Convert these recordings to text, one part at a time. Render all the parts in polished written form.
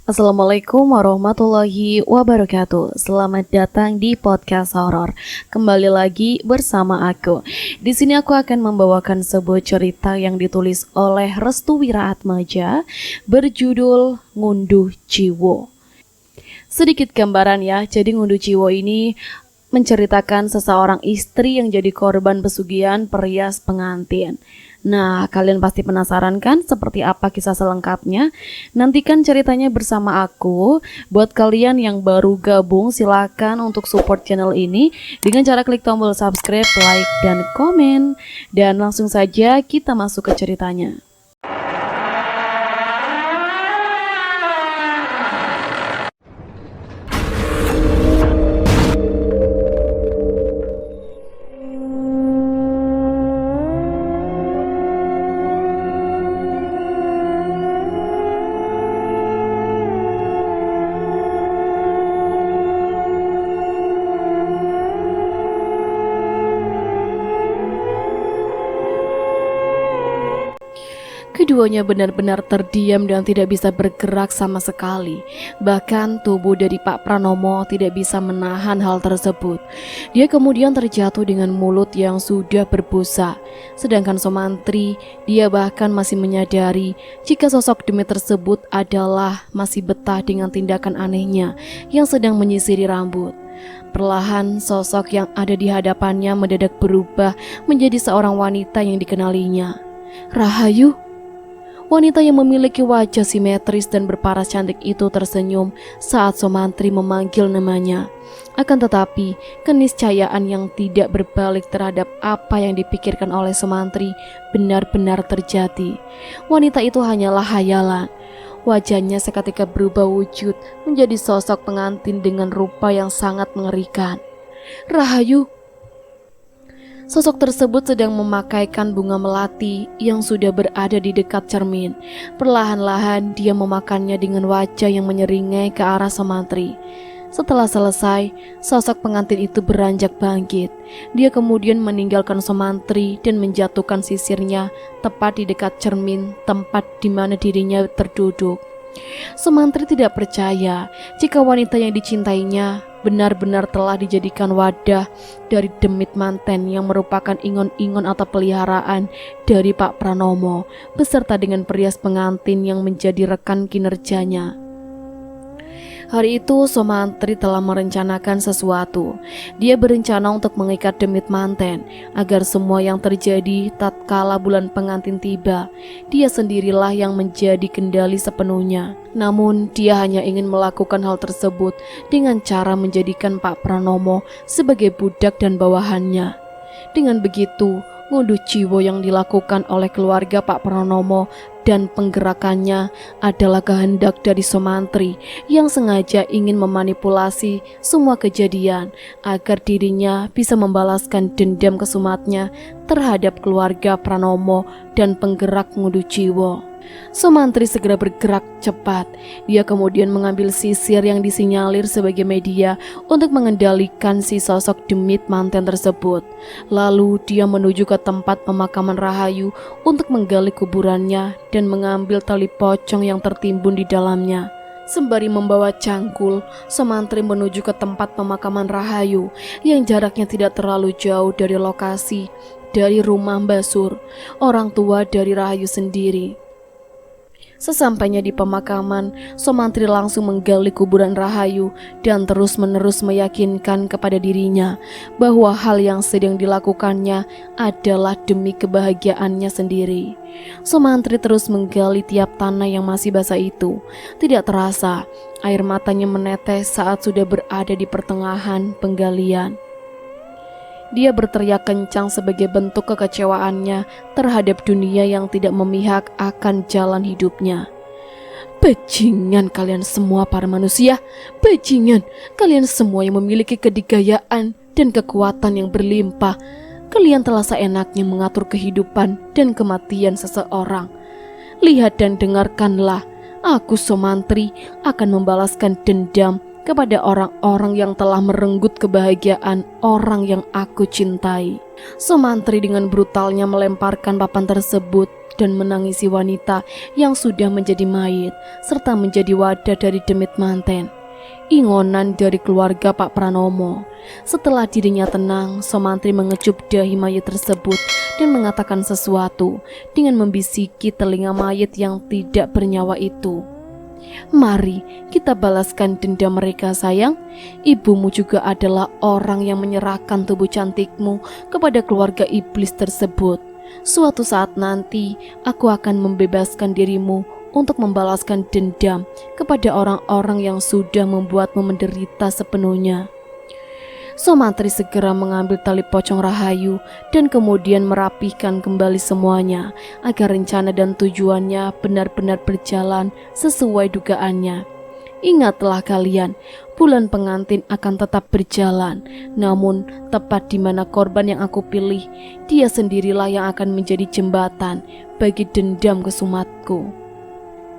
Assalamualaikum warahmatullahi wabarakatuh. Selamat datang di podcast horor. Kembali lagi bersama aku. Di sini aku akan membawakan sebuah cerita yang ditulis oleh Restu Wiraatmaja berjudul Ngunduh Jiwo. Sedikit gambaran ya. Jadi Ngunduh Jiwo ini menceritakan seseorang istri yang jadi korban pesugihan perias pengantin. Nah, kalian pasti penasaran kan seperti apa kisah selengkapnya? Nantikan ceritanya bersama aku. Buat kalian yang baru gabung, silakan untuk support channel ini dengan cara klik tombol subscribe, like, dan komen. Dan langsung saja kita masuk ke ceritanya. Keduanya benar-benar terdiam dan tidak bisa bergerak sama sekali. Bahkan tubuh dari Pak Pranomo tidak bisa menahan hal tersebut. Dia kemudian terjatuh dengan mulut yang sudah berbusa. Sedangkan Sumantri, dia bahkan masih menyadari jika sosok demi tersebut adalah masih betah dengan tindakan anehnya yang sedang menyisiri rambut. Perlahan sosok yang ada di hadapannya mendadak berubah menjadi seorang wanita yang dikenalinya. Rahayu. Wanita yang memiliki wajah simetris dan berparas cantik itu tersenyum saat Sumantri memanggil namanya. Akan tetapi, keniscayaan yang tidak berbalik terhadap apa yang dipikirkan oleh Sumantri benar-benar terjadi. Wanita itu hanyalah hayalan. Wajahnya seketika berubah wujud menjadi sosok pengantin dengan rupa yang sangat mengerikan. Rahayu. Sosok tersebut sedang memakaikan bunga melati yang sudah berada di dekat cermin. Perlahan-lahan dia memakannya dengan wajah yang menyeringai ke arah Sumantri. Setelah selesai, sosok pengantin itu beranjak bangkit. Dia kemudian meninggalkan Sumantri dan menjatuhkan sisirnya tepat di dekat cermin tempat di mana dirinya terduduk. Sumantri tidak percaya jika wanita yang dicintainya benar-benar telah dijadikan wadah dari demit manten yang merupakan ingon-ingon atau peliharaan dari Pak Pranomo beserta dengan perias pengantin yang menjadi rekan kinerjanya. Hari itu Sumantri telah merencanakan sesuatu. Dia berencana untuk mengikat demit manten agar semua yang terjadi tatkala bulan pengantin tiba, dia sendirilah yang menjadi kendali sepenuhnya. Namun dia hanya ingin melakukan hal tersebut dengan cara menjadikan Pak Pranomo sebagai budak dan bawahannya. Dengan begitu, ngunduh jiwo yang dilakukan oleh keluarga Pak Pranomo dan penggerakannya adalah kehendak dari Sumantri yang sengaja ingin memanipulasi semua kejadian agar dirinya bisa membalaskan dendam kesumatnya terhadap keluarga Pranomo dan penggerak ngunduh jiwo. Sumantri segera bergerak cepat. Dia kemudian mengambil sisir yang disinyalir sebagai media untuk mengendalikan si sosok demit manten tersebut. Lalu dia menuju ke tempat pemakaman Rahayu untuk menggali kuburannya dan mengambil tali pocong yang tertimbun di dalamnya. Sembari membawa cangkul, Sumantri menuju ke tempat pemakaman Rahayu yang jaraknya tidak terlalu jauh dari lokasi dari rumah Mbak Sur, orang tua dari Rahayu sendiri. Sesampainya di pemakaman, Sumantri langsung menggali kuburan Rahayu dan terus-menerus meyakinkan kepada dirinya bahwa hal yang sedang dilakukannya adalah demi kebahagiaannya sendiri. Sumantri terus menggali tiap tanah yang masih basah itu. Tidak terasa, air matanya menetes saat sudah berada di pertengahan penggalian. Dia berteriak kencang sebagai bentuk kekecewaannya terhadap dunia yang tidak memihak akan jalan hidupnya. Bajingan kalian semua para manusia, bajingan kalian semua yang memiliki kedigayaan dan kekuatan yang berlimpah. Kalian telah seenaknya mengatur kehidupan dan kematian seseorang. Lihat dan dengarkanlah, aku Sumantri akan membalaskan dendam kepada orang-orang yang telah merenggut kebahagiaan orang yang aku cintai. Sumantri dengan brutalnya melemparkan papan tersebut dan menangisi wanita yang sudah menjadi mayit serta menjadi wadah dari demit manten. Ingonan dari keluarga Pak Pranomo. Setelah dirinya tenang, Somantri mengecup dahi mayit tersebut dan mengatakan sesuatu dengan membisiki telinga mayit yang tidak bernyawa itu. "Mari kita balaskan dendam mereka, sayang. Ibumu juga adalah orang yang menyerahkan tubuh cantikmu kepada keluarga iblis tersebut. Suatu saat nanti aku akan membebaskan dirimu untuk membalaskan dendam kepada orang-orang yang sudah membuatmu menderita sepenuhnya." Somantri segera mengambil tali pocong Rahayu dan kemudian merapihkan kembali semuanya agar rencana dan tujuannya benar-benar berjalan sesuai dugaannya. "Ingatlah kalian, bulan pengantin akan tetap berjalan, namun tepat di mana korban yang aku pilih, dia sendirilah yang akan menjadi jembatan bagi dendam kesumatku."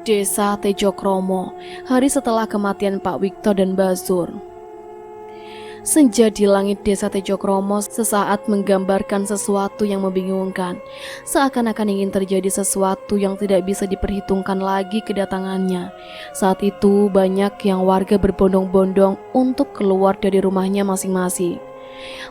Desa Tejokromo, hari setelah kematian Pak Wikto dan Basur. Senja di langit desa Tejokromo sesaat menggambarkan sesuatu yang membingungkan. Seakan-akan ingin terjadi sesuatu yang tidak bisa diperhitungkan lagi kedatangannya. Saat itu banyak yang warga berbondong-bondong untuk keluar dari rumahnya masing-masing.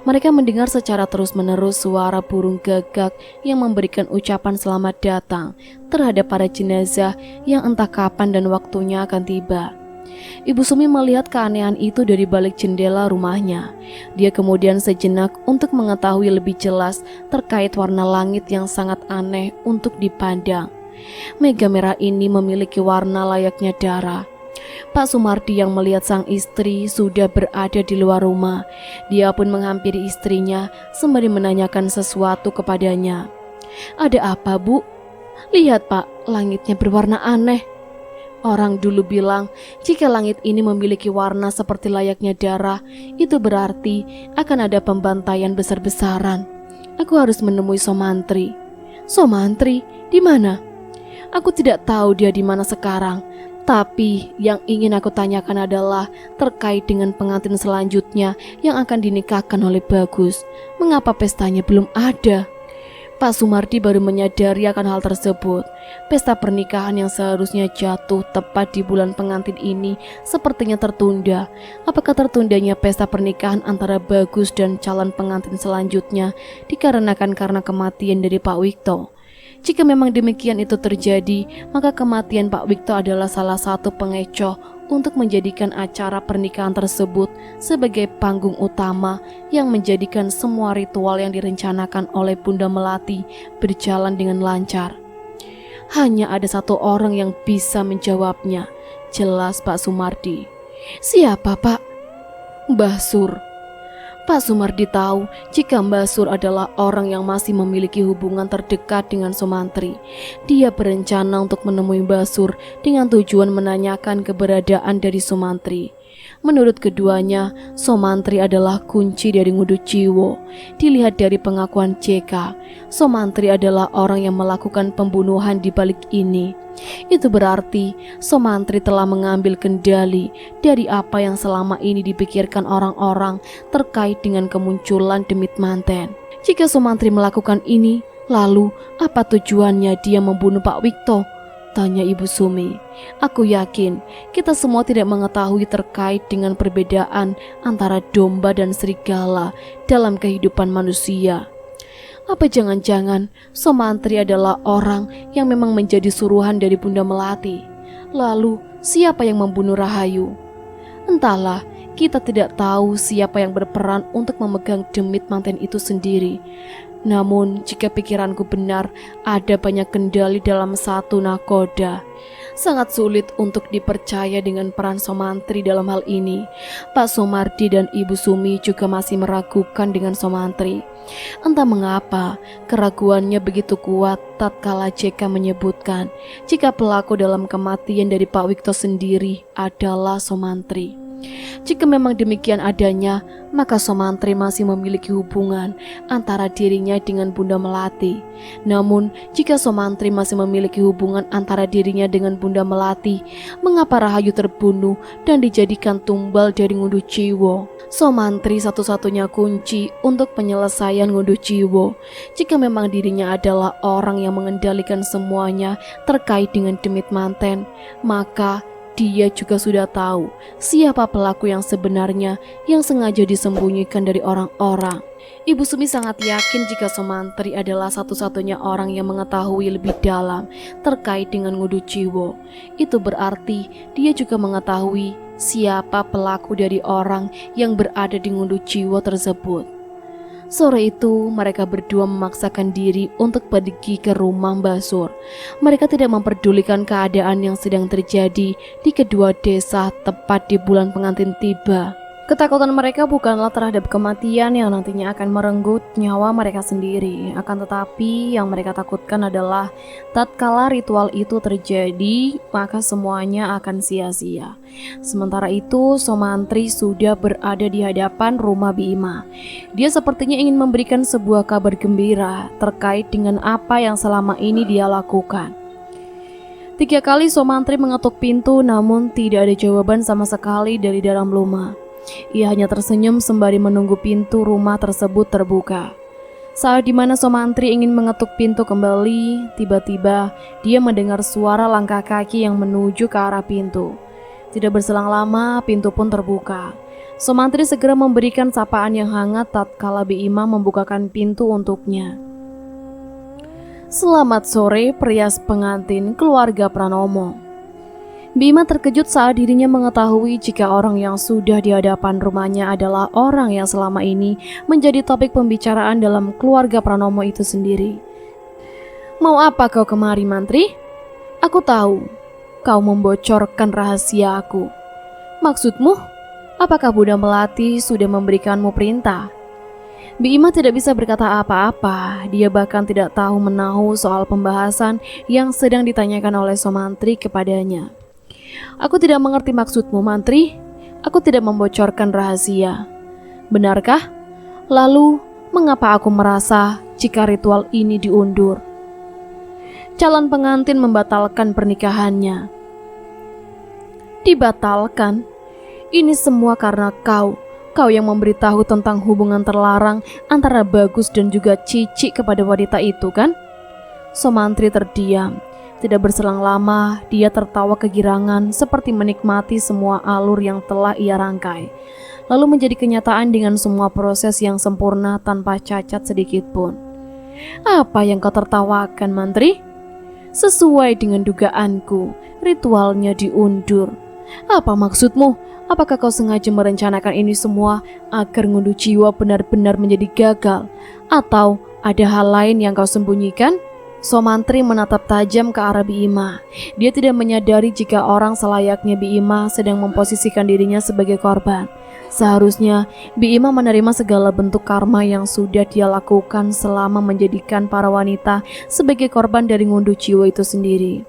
Mereka mendengar secara terus-menerus suara burung gagak yang memberikan ucapan selamat datang terhadap para jenazah yang entah kapan dan waktunya akan tiba. Ibu Sumi melihat keanehan itu dari balik jendela rumahnya. Dia kemudian sejenak untuk mengetahui lebih jelas terkait warna langit yang sangat aneh untuk dipandang. Mega merah ini memiliki warna layaknya darah. Pak Sumardi yang melihat sang istri sudah berada di luar rumah. Dia pun menghampiri istrinya sembari menanyakan sesuatu kepadanya. "Ada apa, Bu?" "Lihat, Pak, langitnya berwarna aneh." Orang dulu bilang, jika langit ini memiliki warna seperti layaknya darah, itu berarti akan ada pembantaian besar-besaran. Aku harus menemui Somantri. "Somantri? Di mana?" "Aku tidak tahu dia di mana sekarang. Tapi yang ingin aku tanyakan adalah terkait dengan pengantin selanjutnya yang akan dinikahkan oleh Bagus. Mengapa pestanya belum ada?" Pak Sumardi baru menyadari akan hal tersebut. Pesta pernikahan yang seharusnya jatuh tepat di bulan pengantin ini sepertinya tertunda. Apakah tertundanya pesta pernikahan antara Bagus dan calon pengantin selanjutnya dikarenakan karena kematian dari Pak Wikto? Jika memang demikian itu terjadi, maka kematian Pak Wikto adalah salah satu pengecoh untuk menjadikan acara pernikahan tersebut sebagai panggung utama yang menjadikan semua ritual yang direncanakan oleh Bunda Melati berjalan dengan lancar. Hanya ada satu orang yang bisa menjawabnya, jelas Pak Sumardi. "Siapa, Pak?" "Mbah Sur." Pak Sumardi tahu jika Mbah Sur adalah orang yang masih memiliki hubungan terdekat dengan Somantri. Dia berencana untuk menemui Mbah Sur dengan tujuan menanyakan keberadaan dari Somantri. Menurut keduanya, Somantri adalah kunci dari Ngudu Ciwo. Dilihat dari pengakuan JK, Somantri adalah orang yang melakukan pembunuhan di balik ini. Itu berarti Somantri telah mengambil kendali dari apa yang selama ini dipikirkan orang-orang terkait dengan kemunculan demit manten. Jika Somantri melakukan ini, lalu apa tujuannya dia membunuh Pak Wikto? Tanya Ibu Sumi. Aku yakin kita semua tidak mengetahui terkait dengan perbedaan antara domba dan serigala dalam kehidupan manusia. Apa jangan-jangan Somantri adalah orang yang memang menjadi suruhan dari Bunda Melati? Lalu siapa yang membunuh Rahayu? Entahlah, kita tidak tahu siapa yang berperan untuk memegang demit manten itu sendiri. Namun jika pikiranku benar, ada banyak kendali dalam satu nakoda. Sangat sulit untuk dipercaya dengan peran Somantri dalam hal ini. Pak Sumardi dan Ibu Sumi juga masih meragukan dengan Somantri. Entah mengapa keraguannya begitu kuat tatkala JK menyebutkan jika pelaku dalam kematian dari Pak Wikto sendiri adalah Somantri. Jika memang demikian adanya, maka Somantri masih memiliki hubungan antara dirinya dengan Bunda Melati. Namun, jika Somantri masih memiliki hubungan antara dirinya dengan Bunda Melati, mengapa Rahayu terbunuh dan dijadikan tumbal dari Ngunduh Jiwo? Somantri satu-satunya kunci untuk penyelesaian Ngunduh Jiwo. Jika memang dirinya adalah orang yang mengendalikan semuanya terkait dengan Demit Manten, maka dia juga sudah tahu siapa pelaku yang sebenarnya yang sengaja disembunyikan dari orang-orang. Ibu Sumi sangat yakin jika Somantri adalah satu-satunya orang yang mengetahui lebih dalam terkait dengan Ngunduh Jiwo. Itu berarti dia juga mengetahui siapa pelaku dari orang yang berada di Ngunduh Jiwo tersebut. Sore itu mereka berdua memaksakan diri untuk pergi ke rumah Mbah Sur. Mereka tidak memperdulikan keadaan yang sedang terjadi di kedua desa tepat di bulan pengantin tiba. Ketakutan mereka bukanlah terhadap kematian yang nantinya akan merenggut nyawa mereka sendiri. Akan tetapi yang mereka takutkan adalah tatkala ritual itu terjadi, maka semuanya akan sia-sia. Sementara itu, Somantri sudah berada di hadapan rumah Bima. Dia sepertinya ingin memberikan sebuah kabar gembira terkait dengan apa yang selama ini dia lakukan. 3 kali Somantri mengetuk pintu, namun tidak ada jawaban sama sekali dari dalam rumah. Ia hanya tersenyum sembari menunggu pintu rumah tersebut terbuka. Saat dimana Somantri ingin mengetuk pintu kembali, tiba-tiba dia mendengar suara langkah kaki yang menuju ke arah pintu. Tidak berselang lama, pintu pun terbuka. Somantri segera memberikan sapaan yang hangat tatkala Bima membukakan pintu untuknya. Selamat sore, perias pengantin keluarga Pranomo. Bima terkejut saat dirinya mengetahui jika orang yang sudah di hadapan rumahnya adalah orang yang selama ini menjadi topik pembicaraan dalam keluarga Pranomo itu sendiri. Mau apa kau kemari, Mantri? Aku tahu, kau membocorkan rahasia aku. Maksudmu, apakah Bunda Melati sudah memberikanmu perintah? Bima tidak bisa berkata apa-apa. Dia bahkan tidak tahu menahu soal pembahasan yang sedang ditanyakan oleh Somantri kepadanya. Aku tidak mengerti maksudmu, Mantri. Aku tidak membocorkan rahasia. Benarkah? Lalu, mengapa aku merasa jika ritual ini diundur? Calon pengantin membatalkan pernikahannya. Dibatalkan? Ini semua karena kau yang memberitahu tentang hubungan terlarang antara Bagus dan juga Cici kepada wanita itu, kan? Somantri terdiam. Tidak berselang lama, dia tertawa kegirangan seperti menikmati semua alur yang telah ia rangkai. Lalu menjadi kenyataan dengan semua proses yang sempurna tanpa cacat sedikit pun. Apa yang kau tertawakan, Mantri? Sesuai dengan dugaanku, ritualnya diundur. Apa maksudmu? Apakah kau sengaja merencanakan ini semua agar Ngunduh Jiwo benar-benar menjadi gagal? Atau ada hal lain yang kau sembunyikan? Somantri menatap tajam ke arah Bima. Dia tidak menyadari jika orang selayaknya Bima sedang memposisikan dirinya sebagai korban. Seharusnya Bima menerima segala bentuk karma yang sudah dia lakukan selama menjadikan para wanita sebagai korban dari Ngunduh Jiwo itu sendiri.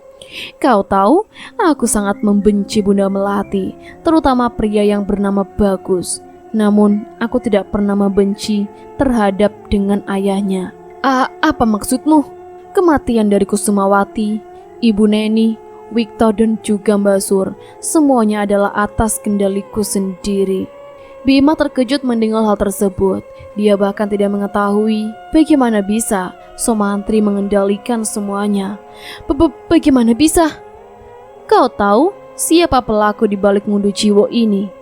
Kau tahu, aku sangat membenci Bunda Melati, terutama pria yang bernama Bagus. Namun, aku tidak pernah membenci terhadap dengan ayahnya. Apa maksudmu? Kematian dari Kusumawati, Ibu Neni, Wikto dan juga Mbak Sur, semuanya adalah atas kendaliku sendiri. Bima terkejut mendengar hal tersebut. Dia bahkan tidak mengetahui bagaimana bisa Somantri mengendalikan semuanya. Bagaimana bisa? Kau tahu siapa pelaku di balik Ngunduh Jiwo ini?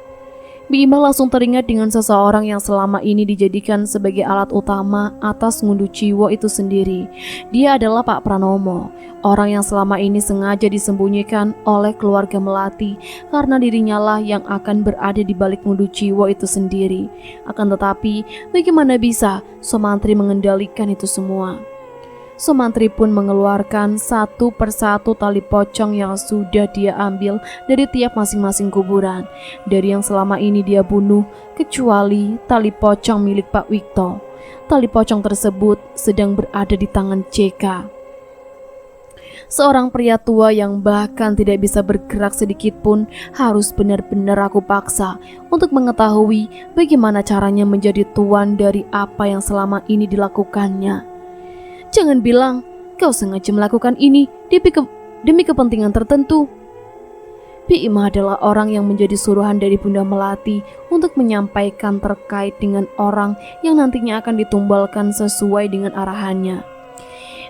Bima langsung teringat dengan seseorang yang selama ini dijadikan sebagai alat utama atas Ngunduh Jiwo itu sendiri. Dia adalah Pak Pranomo, orang yang selama ini sengaja disembunyikan oleh keluarga Melati karena dirinya lah yang akan berada di balik Ngunduh Jiwo itu sendiri. Akan tetapi, bagaimana bisa Somantri mengendalikan itu semua? Somantri pun mengeluarkan satu persatu tali pocong yang sudah dia ambil dari tiap masing-masing kuburan, dari yang selama ini dia bunuh, kecuali tali pocong milik Pak Wikto. Tali pocong tersebut sedang berada di tangan JK. Seorang pria tua yang bahkan tidak bisa bergerak sedikit pun harus benar-benar aku paksa untuk mengetahui bagaimana caranya menjadi tuan dari apa yang selama ini dilakukannya. Jangan bilang kau sengaja melakukan ini demi kepentingan tertentu. Bi Ima adalah orang yang menjadi suruhan dari Bunda Melati untuk menyampaikan terkait dengan orang yang nantinya akan ditumbalkan sesuai dengan arahannya.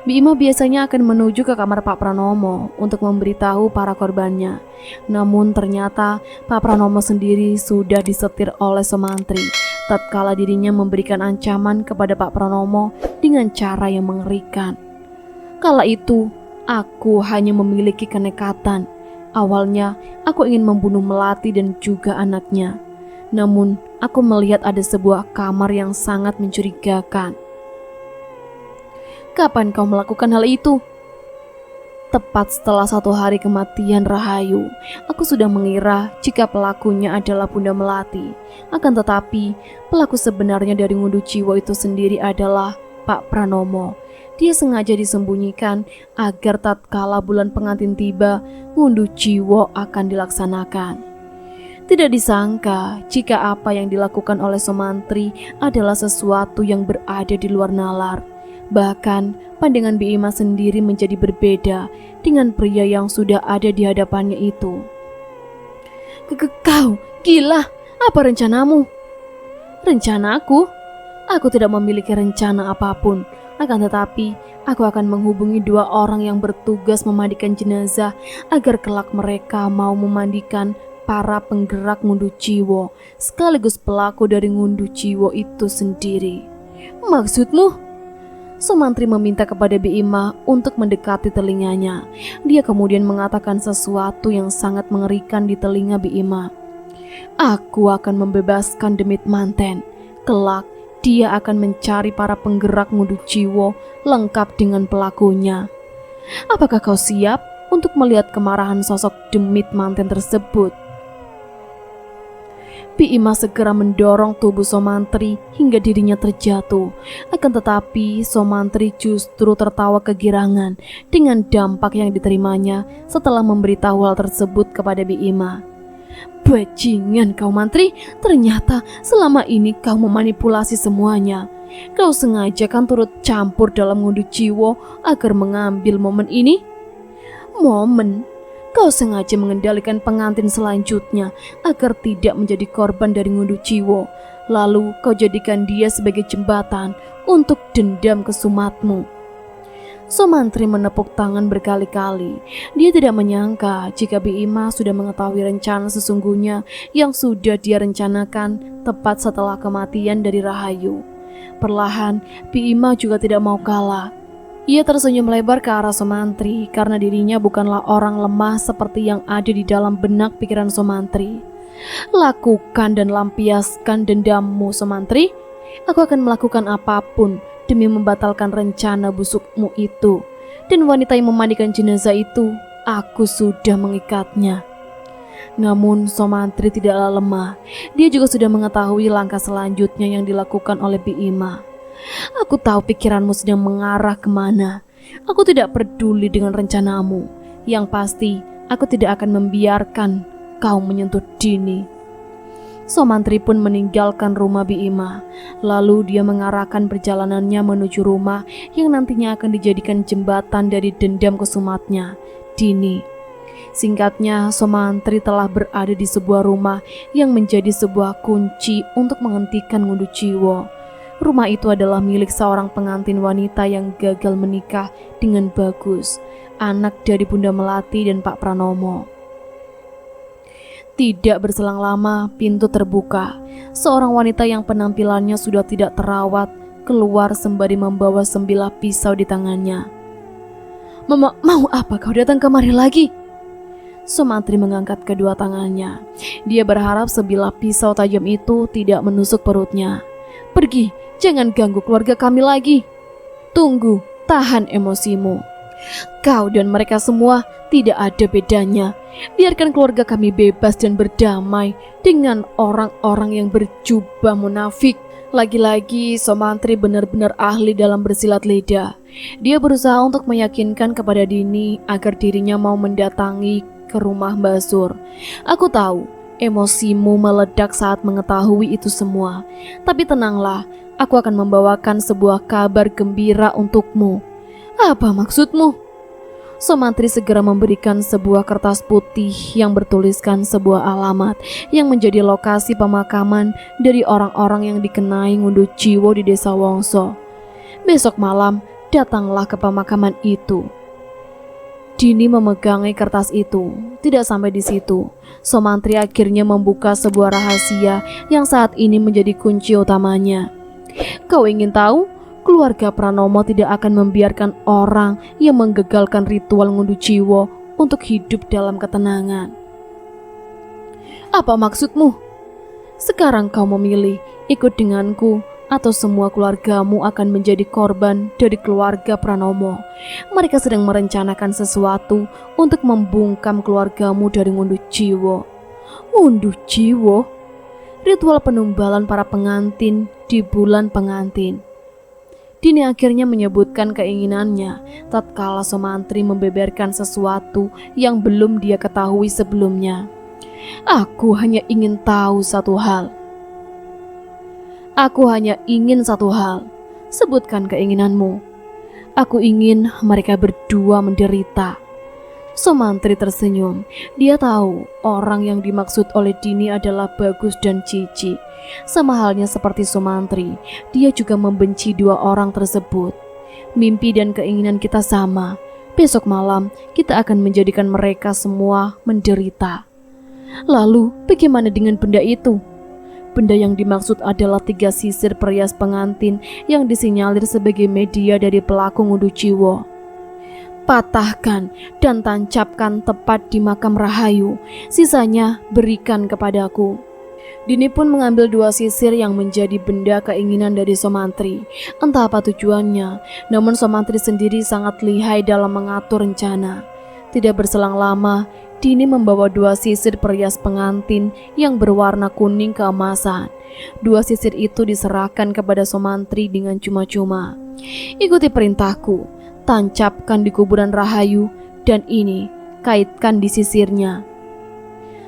Bi Ima biasanya akan menuju ke kamar Pak Pranomo untuk memberitahu para korbannya. Namun ternyata Pak Pranomo sendiri sudah disetir oleh Sumantri tatkala dirinya memberikan ancaman kepada Pak Pranomo dengan cara yang mengerikan. Kala itu aku hanya memiliki kenekatan. Awalnya aku ingin membunuh Melati dan juga anaknya. Namun aku melihat ada sebuah kamar yang sangat mencurigakan. Kapan kau melakukan hal itu? Tepat setelah 1 hari kematian Rahayu, aku sudah mengira jika pelakunya adalah Bunda Melati. Akan tetapi, pelaku sebenarnya dari Ngunduh Jiwo itu sendiri adalah Pak Pranomo. Dia sengaja disembunyikan agar tatkala bulan pengantin tiba, Ngunduh Jiwo akan dilaksanakan. Tidak disangka jika apa yang dilakukan oleh Sumantri adalah sesuatu yang berada di luar nalar. Bahkan pandangan Bi Ima sendiri menjadi berbeda dengan pria yang sudah ada di hadapannya itu. Kau gila, apa rencanamu? Rencanaku? Aku tidak memiliki rencana apapun. Akan tetapi aku akan menghubungi 2 orang yang bertugas memandikan jenazah agar kelak mereka mau memandikan para penggerak Ngunduh Jiwo sekaligus pelaku dari Ngunduh Jiwo itu sendiri. Maksudmu? Sumantri meminta kepada Bi Ima untuk mendekati telinganya. Dia kemudian mengatakan sesuatu yang sangat mengerikan di telinga Bi Ima. Aku akan membebaskan Demit Manten. Kelak dia akan mencari para penggerak Ngunduh Jiwo lengkap dengan pelakunya. Apakah kau siap untuk melihat kemarahan sosok Demit Manten tersebut? Bi Ima segera mendorong tubuh Sumantri hingga dirinya terjatuh. Akan tetapi Sumantri justru tertawa kegirangan dengan dampak yang diterimanya setelah memberitahu hal tersebut kepada Bi Ima. Bajingan kau Mantri, ternyata selama ini kau memanipulasi semuanya. Kau sengaja kan turut campur dalam Ngunduh Jiwo agar mengambil momen ini? Momen? Kau sengaja mengendalikan pengantin selanjutnya agar tidak menjadi korban dari Ngunduh Jiwo. Lalu kau jadikan dia sebagai jembatan untuk dendam ke Sumatmu. Sumantri menepuk tangan berkali-kali. Dia tidak menyangka jika Bi Ima sudah mengetahui rencana sesungguhnya yang sudah dia rencanakan tepat setelah kematian dari Rahayu. Perlahan, Bi Ima juga tidak mau kalah. Ia tersenyum lebar ke arah Sumantri karena dirinya bukanlah orang lemah seperti yang ada di dalam benak pikiran Sumantri. Lakukan dan lampiaskan dendammu, Sumantri. Aku akan melakukan apapun demi membatalkan rencana busukmu itu. Dan wanita yang memandikan jenazah itu, aku sudah mengikatnya. Namun Sumantri tidaklah lemah. Dia juga sudah mengetahui langkah selanjutnya yang dilakukan oleh Bi Ima. Aku tahu pikiranmu sedang mengarah kemana. Aku tidak peduli dengan rencanamu. Yang pasti, aku tidak akan membiarkan kau menyentuh Dini. Sumantri pun meninggalkan rumah Bi Ima. Lalu dia mengarahkan perjalanannya menuju rumah yang nantinya akan dijadikan jembatan dari dendam kesumatnya, Dini. Singkatnya, Sumantri telah berada di sebuah rumah yang menjadi sebuah kunci untuk menghentikan Ngunduh Jiwo. Rumah itu adalah milik seorang pengantin wanita yang gagal menikah dengan Bagus, anak dari Bunda Melati dan Pak Pranomo. Tidak berselang lama, pintu terbuka. Seorang wanita yang penampilannya sudah tidak terawat keluar sembari membawa sebilah pisau di tangannya. Mau apa kau datang kemari lagi? Sumantri mengangkat kedua tangannya. Dia berharap sebilah pisau tajam itu tidak menusuk perutnya. Pergi, jangan ganggu keluarga kami lagi. Tunggu, tahan emosimu. Kau dan mereka semua tidak ada bedanya. Biarkan keluarga kami bebas dan berdamai dengan orang-orang yang berjubah munafik. Lagi-lagi Somantri benar-benar ahli dalam bersilat lidah. Dia berusaha untuk meyakinkan kepada Dini agar dirinya mau mendatangi ke rumah Mbak Sur. Aku tahu emosimu meledak saat mengetahui itu semua. Tapi tenanglah, aku akan membawakan sebuah kabar gembira untukmu. Apa maksudmu? Somantri segera memberikan sebuah kertas putih yang bertuliskan sebuah alamat yang menjadi lokasi pemakaman dari orang-orang yang dikenai ngunduh jiwa di desa Wongso. Besok malam datanglah ke pemakaman itu. Dini memegangi kertas itu. Tidak sampai di situ, Somantri akhirnya membuka sebuah rahasia yang saat ini menjadi kunci utamanya. Kau ingin tahu? Keluarga Pranomo tidak akan membiarkan orang yang menggagalkan ritual ngunduh jiwa untuk hidup dalam ketenangan. Apa maksudmu? Sekarang kau memilih ikut denganku atau semua keluargamu akan menjadi korban dari keluarga Pranomo. Mereka sedang merencanakan sesuatu untuk membungkam keluargamu dari ngunduh jiwa. Ngunduh jiwa? Ritual penumbalan para pengantin di bulan pengantin. Dini akhirnya menyebutkan keinginannya tatkala Somantri membeberkan sesuatu yang belum dia ketahui sebelumnya. Aku hanya ingin tahu satu hal. Sebutkan keinginanmu. Aku ingin mereka berdua menderita. Somantri tersenyum. Dia tahu orang yang dimaksud oleh Dini adalah Bagus dan Cici. Sama halnya seperti Somantri, dia juga membenci dua orang tersebut. Mimpi dan keinginan kita sama. Besok malam kita akan menjadikan mereka semua menderita. Lalu bagaimana dengan benda itu? Benda yang dimaksud adalah 3 sisir perias pengantin yang disinyalir sebagai media dari pelaku ngunduh jiwa. Patahkan dan tancapkan tepat di makam Rahayu. Sisanya berikan kepadaku. Dini pun mengambil 2 sisir yang menjadi benda keinginan dari Somantri. Entah apa tujuannya, namun Somantri sendiri sangat lihai dalam mengatur rencana. Tidak berselang lama, Dini membawa 2 sisir perias pengantin yang berwarna kuning keemasan. 2 sisir itu diserahkan kepada Somantri dengan cuma-cuma. Ikuti perintahku. Tancapkan di kuburan Rahayu dan ini kaitkan di sisirnya.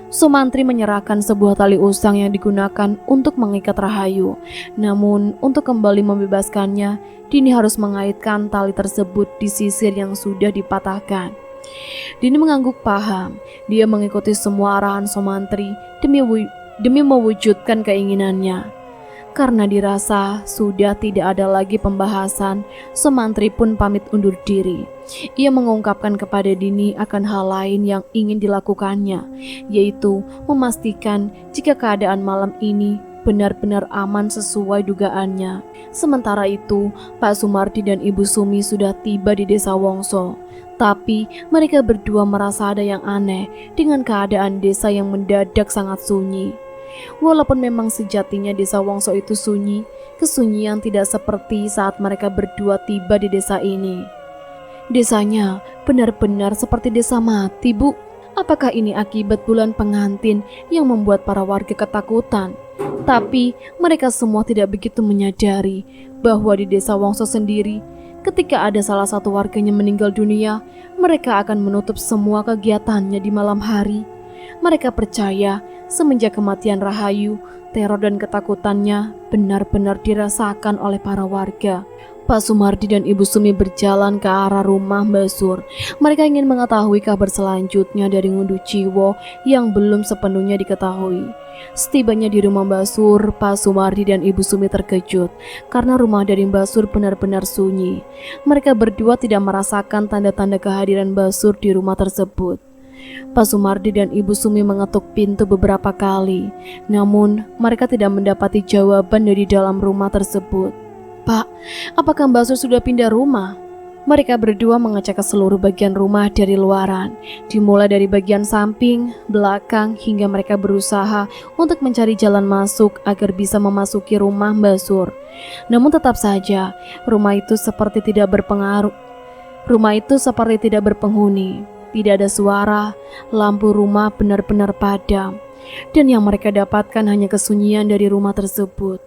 Somantri menyerahkan sebuah tali usang yang digunakan untuk mengikat Rahayu. Namun untuk kembali membebaskannya, Dini harus mengaitkan tali tersebut di sisir yang sudah dipatahkan. Dini mengangguk paham. Dia mengikuti semua arahan Somantri demi mewujudkan keinginannya. Karena dirasa sudah tidak ada lagi pembahasan, Somantri pun pamit undur diri. Ia mengungkapkan kepada Dini akan hal lain yang ingin dilakukannya, yaitu memastikan jika keadaan malam ini benar-benar aman sesuai dugaannya. Sementara itu, Pak Sumardi dan Ibu Sumi sudah tiba di desa Wongso. Tapi mereka berdua merasa ada yang aneh dengan keadaan desa yang mendadak sangat sunyi. Walaupun memang sejatinya desa Wongso itu sunyi, kesunyian tidak seperti saat mereka berdua tiba di desa ini. Desanya benar-benar seperti desa mati, Bu. Apakah ini akibat bulan pengantin yang membuat para warga ketakutan? Tapi mereka semua tidak begitu menyadari bahwa di desa Wongso sendiri, ketika ada salah satu warganya meninggal dunia, mereka akan menutup semua kegiatannya di malam hari. Mereka percaya semenjak kematian Rahayu, teror dan ketakutannya benar-benar dirasakan oleh para warga. Pak Sumardi dan Ibu Sumi berjalan ke arah rumah Mbak Sur. Mereka ingin mengetahui kabar selanjutnya dari ngunduh jiwa yang belum sepenuhnya diketahui. Setibanya di rumah Mbak Sur, Pak Sumardi dan Ibu Sumi terkejut karena rumah dari Mbak Sur benar-benar sunyi. Mereka berdua tidak merasakan tanda-tanda kehadiran Mbak Sur di rumah tersebut. Pak Sumardi dan Ibu Sumi mengetuk pintu beberapa kali, namun mereka tidak mendapati jawaban dari dalam rumah tersebut. Pak, apakah Mbak Sur sudah pindah rumah? Mereka berdua mengecek ke seluruh bagian rumah dari luaran, dimulai dari bagian samping, belakang, hingga mereka berusaha untuk mencari jalan masuk agar bisa memasuki rumah Mbak Sur. Namun tetap saja, rumah itu seperti tidak berpengaruh. Rumah itu seperti tidak berpenghuni, tidak ada suara, lampu rumah benar-benar padam, dan yang mereka dapatkan hanya kesunyian dari rumah tersebut.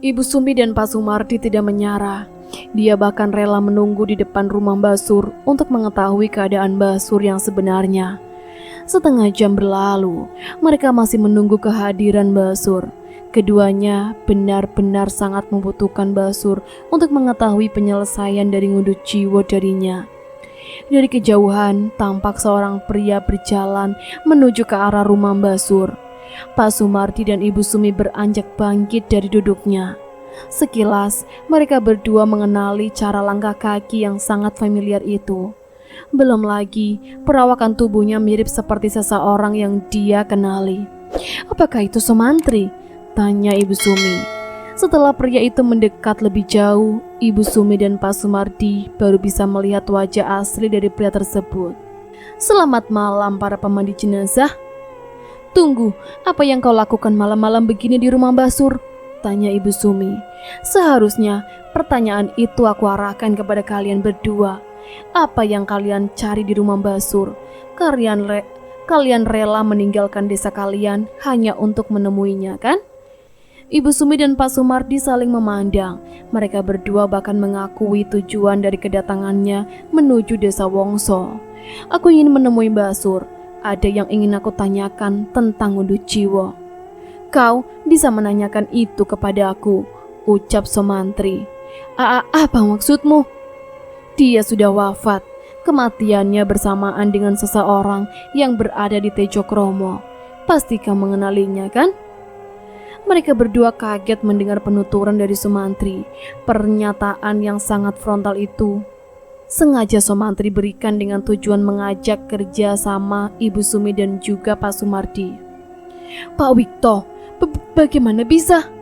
Ibu Sumi dan Pak Sumardi tidak menyerah. Dia bahkan rela menunggu di depan rumah Mbak Sur untuk mengetahui keadaan Mbak Sur yang sebenarnya. Setengah jam berlalu, mereka masih menunggu kehadiran Mbak Sur. Keduanya benar-benar sangat membutuhkan Mbak Sur untuk mengetahui penyelesaian dari ngundut jiwa darinya. Dari kejauhan, tampak seorang pria berjalan menuju ke arah rumah Mbak Sur. Pak Sumardi dan Ibu Sumi beranjak bangkit dari duduknya. Sekilas, mereka berdua mengenali cara langkah kaki yang sangat familiar itu. Belum lagi, perawakan tubuhnya mirip seperti seseorang yang dia kenali. "Apakah itu Sumantri?" tanya Ibu Sumi. Setelah pria itu mendekat lebih jauh, Ibu Sumi dan Pak Sumardi baru bisa melihat wajah asli dari pria tersebut. "Selamat malam para pemandi jenazah." "Tunggu, apa yang kau lakukan malam-malam begini di rumah Mbak Sur?" tanya Ibu Sumi. "Seharusnya pertanyaan itu aku arahkan kepada kalian berdua. Apa yang kalian cari di rumah Mbak Sur? Kalian rela meninggalkan desa kalian hanya untuk menemuinya, kan?" Ibu Sumi dan Pak Sumardi saling memandang. Mereka berdua bahkan mengakui tujuan dari kedatangannya menuju desa Wongso. "Aku ingin menemui Mbak Sur. Ada yang ingin aku tanyakan tentang ngundut jiwa." "Kau bisa menanyakan itu kepada aku," ucap Sumantri. Apa maksudmu?" "Dia sudah wafat. Kematiannya bersamaan dengan seseorang yang berada di Tejokromo. Pasti kau mengenalinya, kan?" Mereka berdua kaget mendengar penuturan dari Sumantri. Pernyataan yang sangat frontal itu sengaja Sumantri berikan dengan tujuan mengajak kerja sama Ibu Sumi dan juga Pak Sumardi. "Pak Wikto, bagaimana bisa?"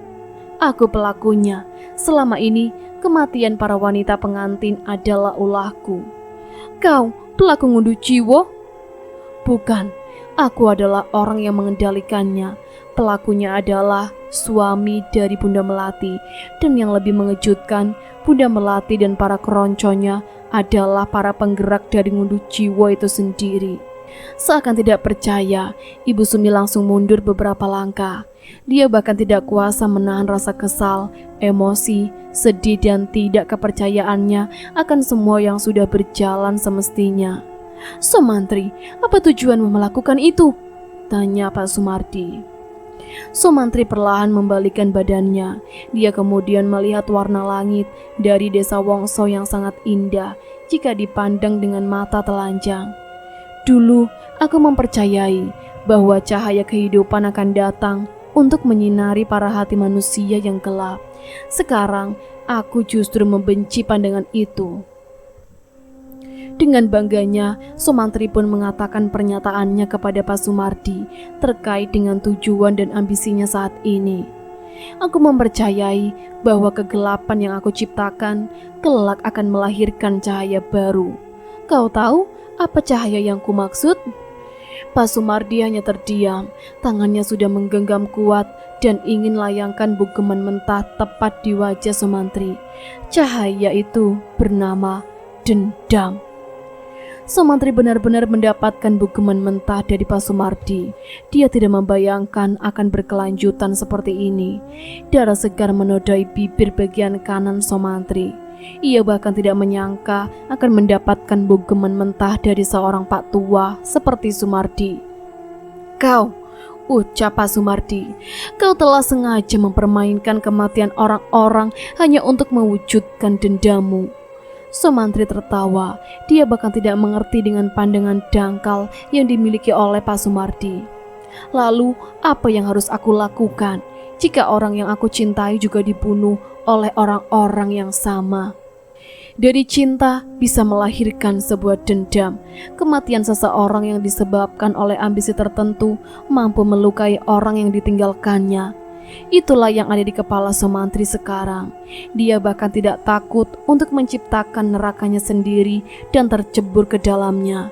"Aku pelakunya. Selama ini kematian para wanita pengantin adalah ulahku." "Kau pelaku ngundut jiwa?" "Bukan, aku adalah orang yang mengendalikannya. Pelakunya adalah suami dari Bunda Melati. Dan yang lebih mengejutkan, Bunda Melati dan para keronconya adalah para penggerak dari ngundut jiwa itu sendiri." Seakan tidak percaya, Ibu Sumi langsung mundur beberapa langkah. Dia bahkan tidak kuasa menahan rasa kesal, emosi, sedih dan tidak kepercayaannya akan semua yang sudah berjalan semestinya. "Sumantri, apa tujuanmu melakukan itu?" tanya Pak Sumardi. Sumantri perlahan membalikkan badannya. Dia kemudian melihat warna langit dari desa Wongso yang sangat indah jika dipandang dengan mata telanjang. "Dulu aku mempercayai bahwa cahaya kehidupan akan datang untuk menyinari para hati manusia yang gelap. Sekarang aku justru membenci pandangan itu." Dengan bangganya, Sumantri pun mengatakan pernyataannya kepada Pak Sumardi terkait dengan tujuan dan ambisinya saat ini. "Aku mempercayai bahwa kegelapan yang aku ciptakan kelak akan melahirkan cahaya baru. Kau tahu apa cahaya yang kumaksud?" Pak Sumardi hanya terdiam. Tangannya sudah menggenggam kuat dan ingin layangkan bugeman mentah tepat di wajah Sumantri. Cahaya itu bernama dendam. Sumantri benar-benar mendapatkan bugeman mentah dari Pak Sumardi. Dia tidak membayangkan akan berkelanjutan seperti ini. Darah segar menodai bibir bagian kanan Sumantri. Ia bahkan tidak menyangka akan mendapatkan bugeman mentah dari seorang pak tua seperti Sumardi. "Kau," ucap Pak Sumardi, "kau telah sengaja mempermainkan kematian orang-orang hanya untuk mewujudkan dendammu." Sumantri tertawa. Dia bahkan tidak mengerti dengan pandangan dangkal yang dimiliki oleh Pak Sumardi. "Lalu apa yang harus aku lakukan jika orang yang aku cintai juga dibunuh oleh orang-orang yang sama?" Dari cinta bisa melahirkan sebuah dendam. Kematian seseorang yang disebabkan oleh ambisi tertentu mampu melukai orang yang ditinggalkannya. Itulah yang ada di kepala Sumantri sekarang. Dia bahkan tidak takut untuk menciptakan nerakanya sendiri dan tercebur ke dalamnya.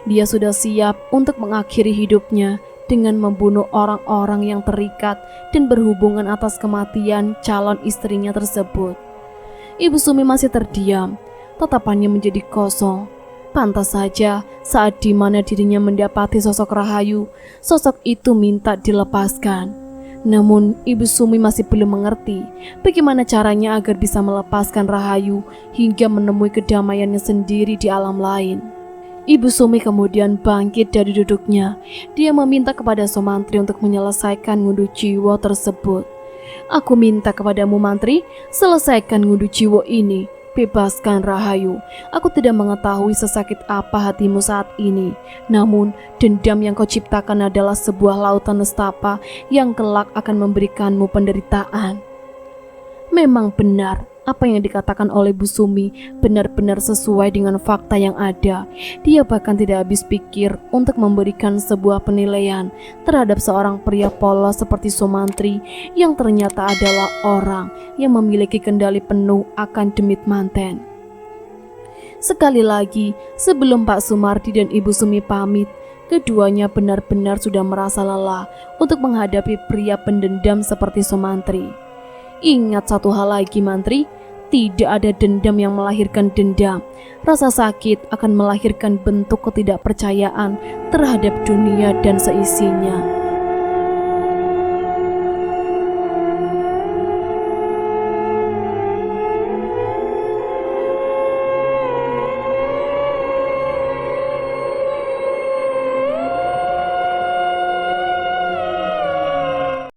Dia sudah siap untuk mengakhiri hidupnya dengan membunuh orang-orang yang terikat dan berhubungan atas kematian calon istrinya tersebut. Ibu Sumi masih terdiam. tatapannya menjadi kosong. Pantas saja saat di mana dirinya mendapati sosok Rahayu, sosok itu minta dilepaskan. Namun Ibu Sumi masih belum mengerti bagaimana caranya agar bisa melepaskan Rahayu hingga menemui kedamaiannya sendiri di alam lain. Ibu Sumi kemudian bangkit dari duduknya. Dia meminta kepada Sumantri untuk menyelesaikan ngunduh jiwa tersebut. Aku minta kepadamu Mantri, selesaikan ngunduh jiwa ini. Bebaskan Rahayu. Aku tidak mengetahui sesakit apa hatimu saat ini. Namun, dendam yang kau ciptakan adalah sebuah lautan nestapa yang kelak akan memberikanmu penderitaan. Memang benar, apa yang dikatakan oleh Bu Sumi benar-benar sesuai dengan fakta yang ada. Dia bahkan tidak habis pikir untuk memberikan sebuah penilaian terhadap seorang pria polos seperti Sumantri yang ternyata adalah orang yang memiliki kendali penuh akan demit manten. Sekali lagi, sebelum Pak Sumardi dan Ibu Sumi pamit, keduanya benar-benar sudah merasa lelah untuk menghadapi pria pendendam seperti Sumantri. Ingat satu hal lagi Mantri, tidak ada dendam yang melahirkan dendam. Rasa sakit akan melahirkan bentuk ketidakpercayaan terhadap dunia dan seisinya.